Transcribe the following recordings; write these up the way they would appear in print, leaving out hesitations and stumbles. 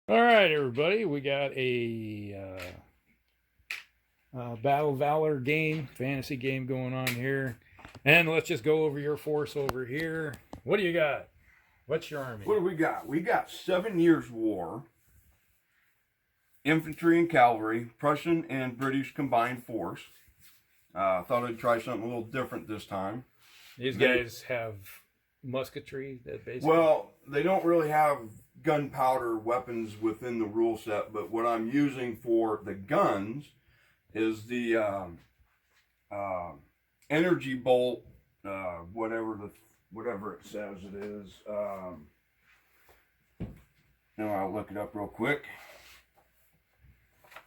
All right, everybody, we got a Valor game, fantasy game going on here. And let's just go over your force over here. What do you got? What's your army? What do we got? We got 7 Years' War, infantry and cavalry, Prussian and British combined force. Thought I'd try something a little different this time. These guys have musketry that basically. Well, they don't really have gunpowder weapons within the rule set, but what I'm using for the guns is the energy bolt, whatever it says it is. Now I'll look it up real quick.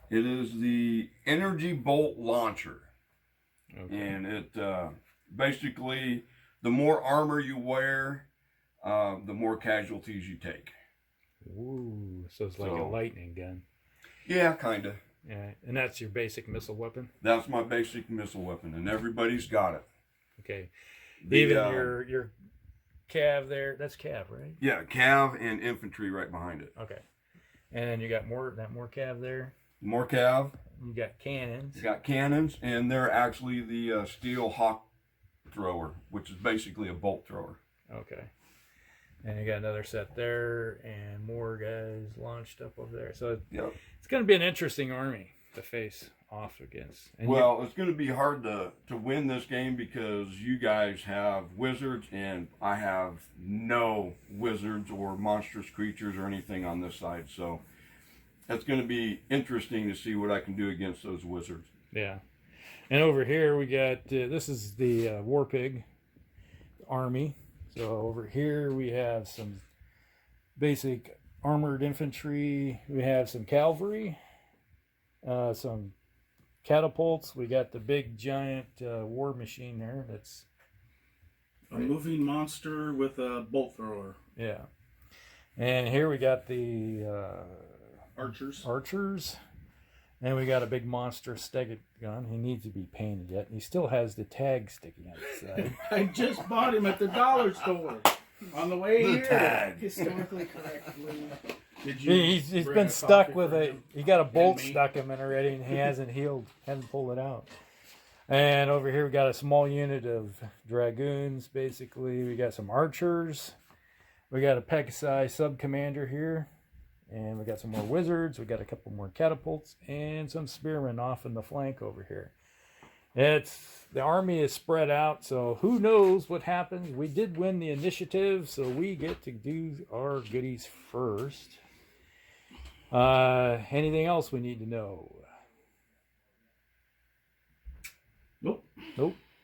It is the energy bolt launcher, and it basically, the more armor you wear, the more casualties you take. Ooh, so it's like a lightning gun. Yeah, kind of. Yeah, and that's your basic missile weapon? That's my basic missile weapon, and everybody's got it. Okay. Even your cav there, that's cav, right? Yeah, cav and infantry right behind it. Okay. And then you got more cav there? More cav. You got cannons. You got cannons, and they're actually the steel hawk thrower, which is basically a bolt thrower. Okay. And you got another set there, and more guys launched up over there. So it's going to be an interesting army to face off against. And it's going to be hard to win this game because you guys have wizards, and I have no wizards or monstrous creatures or anything on this side. So it's going to be interesting to see what I can do against those wizards. Yeah. And over here we got, this is the War Pig army. So over here we have some basic armored infantry. We have some cavalry, some catapults. We got the big giant war machine there. That's a moving monster with a bolt thrower. Yeah. And here we got the archers. And we got a big monster Steggett gun. He needs to be painted yet. And he still has the tag sticking out his side. I just bought him at the dollar store on the way here. Tag. Historically correctly. He's been stuck with he got a bolt stuck him in already, and he hasn't pulled it out. And over here we got a small unit of dragoons, basically. We got some archers. We got a Pegasi sub-commander here. And we got some more wizards. We got a couple more catapults and some spearmen off in the flank over here. The army is spread out, so who knows what happens. We did win the initiative, so we get to do our goodies first. Anything else we need to know? Nope.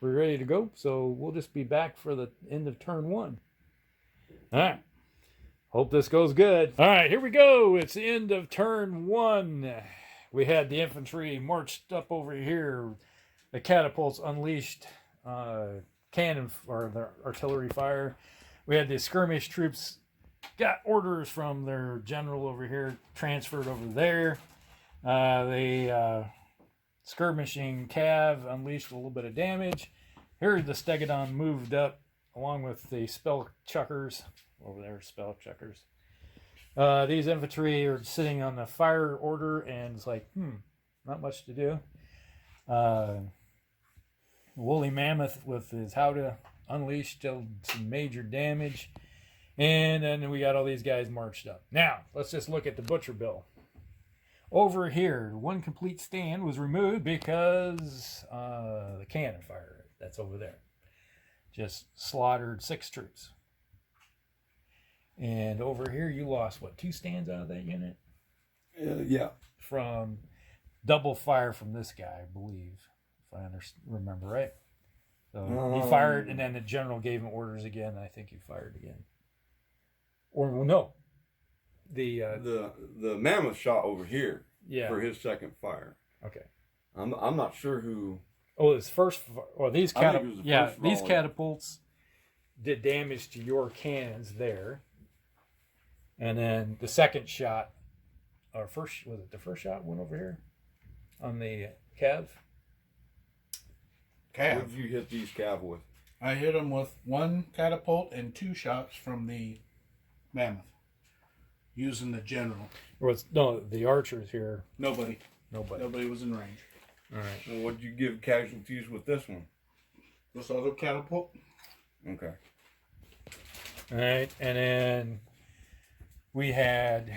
We're ready to go, so we'll just be back for the end of turn 1. All right. Hope this goes good. All right, here we go. It's the end of turn 1. We had the infantry marched up over here. The catapults unleashed cannon or the artillery fire. We had the skirmish troops got orders from their general over here, transferred over there. The skirmishing cav unleashed a little bit of damage. Here the Stegodon moved up along with the spell chuckers. Over there, spell checkers. These infantry are sitting on the fire order, and it's like, not much to do. Woolly Mammoth with his Howdah unleashed some major damage. And then we got all these guys marched up. Now, let's just look at the Butcher Bill. Over here, one complete stand was removed because the cannon fire that's over there just slaughtered 6 troops. And over here, you lost, 2 stands out of that unit? Yeah. From double fire from this guy, I believe, if I remember right. So he fired, and then the general gave him orders again. I think he fired again. Or, well, no. The mammoth shot over here for his second fire. Okay. I'm not sure who. Oh, his first. Or these these catapults did damage to your cannons there. And then the second shot, or first, was it the first shot went over here on the cav? What did you hit these cav with? I hit them with 1 catapult and 2 shots from the mammoth. using the general. Or it's, no, the archers here. Nobody Nobody. was in range. All right. So what'd you give casualties with this one? This other catapult. Okay. All right, and then we had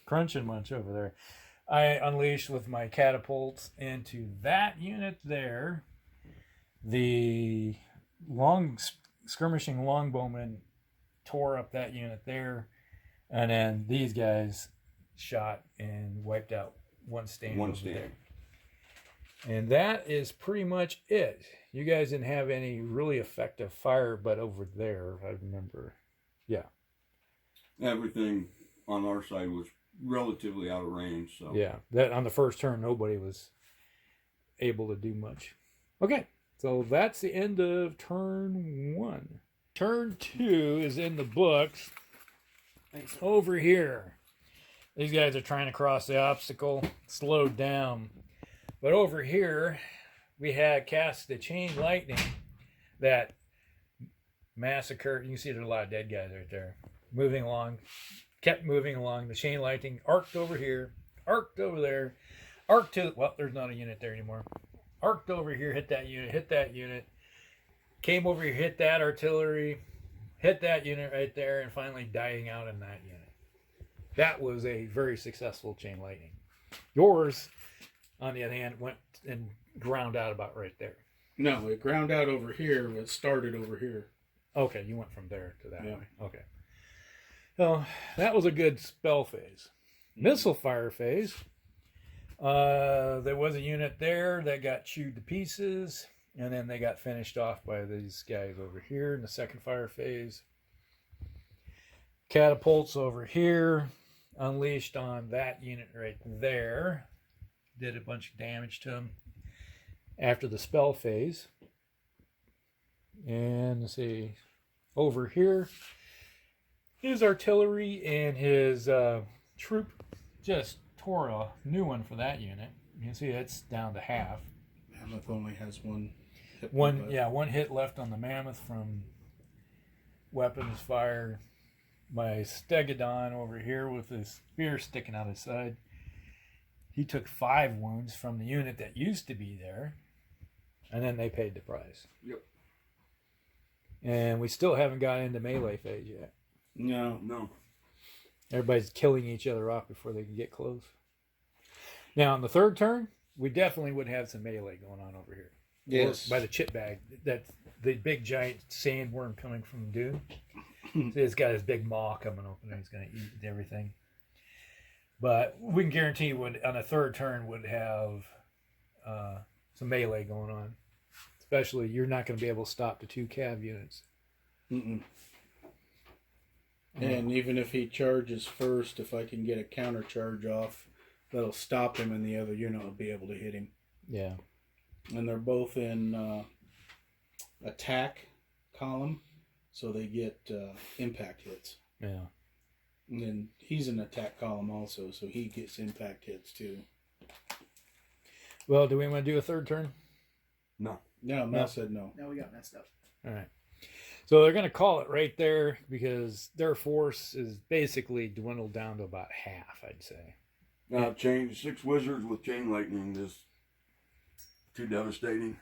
Crunching Munch over there. I unleashed with my catapults into that unit there. The skirmishing longbowmen tore up that unit there, and then these guys shot and wiped out one stand. One over stand. there. And that is pretty much it. You guys didn't have any really effective fire, but over there, I remember. Yeah. Everything on our side was relatively out of range. So Yeah. That on the first turn, nobody was able to do much. Okay. So that's the end of turn 1. Turn 2 is in the books. Thanks. Over here. These guys are trying to cross the obstacle, slowed down. But over here, we had cast the chain lightning that massacred. You can see there's a lot of dead guys right there. Moving along, kept moving along. The chain lightning arced over here, arced over there, arced to, well, there's not a unit there anymore. Arced over here, hit that unit, came over here, hit that artillery, hit that unit right there, and finally dying out in that unit. That was a very successful chain lightning. Yours, on the other hand, went and ground out about right there. No, it ground out over here. It started over here. Okay, you went from there to that Yeah. way. Okay. So that was a good spell phase. Missile fire phase. There was a unit there that got chewed to pieces, and then they got finished off by these guys over here in the second fire phase. Catapults over here, unleashed on that unit right there. Did a bunch of damage to him after the spell phase. And let's see, over here, his artillery and his troop just tore a new one for that unit. You can see it's down to half. Mammoth only has one hit. One hit left on the Mammoth from weapons fire. My Stegodon over here with his spear sticking out his side. He took 5 wounds from the unit that used to be there, and then they paid the price. Yep. And we still haven't got into melee phase yet. No. Everybody's killing each other off before they can get close. Now, on the third turn, we definitely would have some melee going on over here. Yes. Or by the chip bag. That's the big giant sandworm coming from Dune. See, it's got his big maw coming open and he's going to eat everything. But we can guarantee on a third turn would have some melee going on. Especially, you're not going to be able to stop the 2 cav units. Mm-mm. And even if he charges first, if I can get a counter charge off, that'll stop him and the other unit will be able to hit him. Yeah. And they're both in attack column, so they get impact hits. Yeah. And then he's in attack column also, so he gets impact hits too. Well, do we want to do a third turn? No. No, Matt said no. Now we got messed up. All right. So they're going to call it right there because their force is basically dwindled down to about half, I'd say. Now, 6 wizards with chain lightning is too devastating.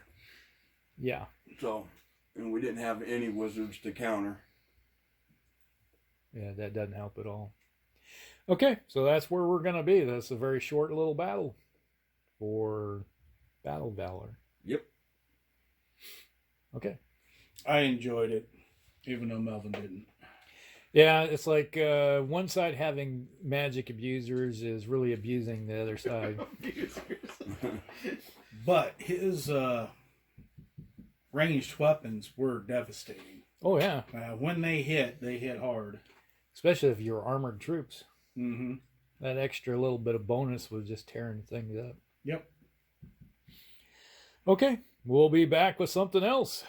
Yeah. So, and we didn't have any wizards to counter. Yeah, that doesn't help at all. Okay, so that's where we're going to be. That's a very short little battle for Battle Valor. Yep. Okay. I enjoyed it, even though Melvin didn't. Yeah, it's like one side having magic abusers is really abusing the other side. But his ranged weapons were devastating. Oh, yeah. When they hit hard. Especially if you're armored troops. Mm-hmm. That extra little bit of bonus was just tearing things up. Yep. Okay, we'll be back with something else.